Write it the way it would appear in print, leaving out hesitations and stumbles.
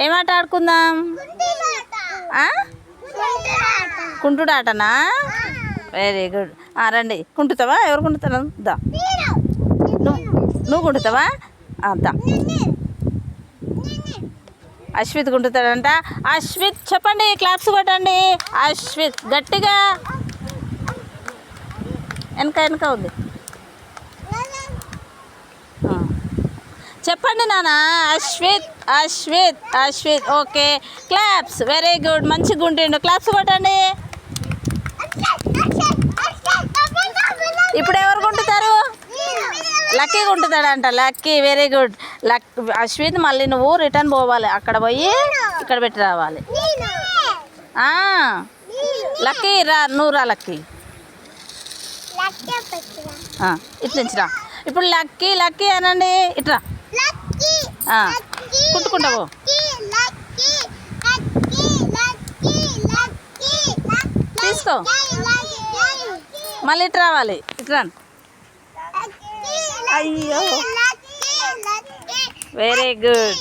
ఏమాట ఆడుకుందాం? కుంటుడు ఆటనా? Very good. రండి, కుంటుతావా? ఎవరు కుంటుతారు? దా, నువ్వు కుంటుతావా? దా. అశ్విత్ కుంటుతాడంట. అశ్విత్ చెప్పండి, క్లాప్స్ కొట్టండి. అశ్విత్ గట్టిగా. వెనక ఉంది. చెప్పండి నాన్న. Ashwith Ashwith Ashwith. Okay, claps. Very good, మంచిగా గుంటిండు. క్లాప్స్ కొట్టండి. ఇప్పుడు ఎవరు గుంటుతారు? లక్కీ గుంటుతాడంట. Lucky, very good. అశ్విత్ మళ్ళీ నువ్వు రిటర్న్ పోవాలి. అక్కడ పోయి ఇక్కడ పెట్టి రావాలి. లక్కీ రా, నువ్వు రా లక్కీ. ఇటు నుంచి రా. ఇప్పుడు లక్కీ లక్కీ అనండి. ఇట్రా, కుట్టుకుంటావు. తీసుకో, మళ్ళీ ఇటు రావాలి. ఇట్రా. అయ్యో, వెరీ గుడ్.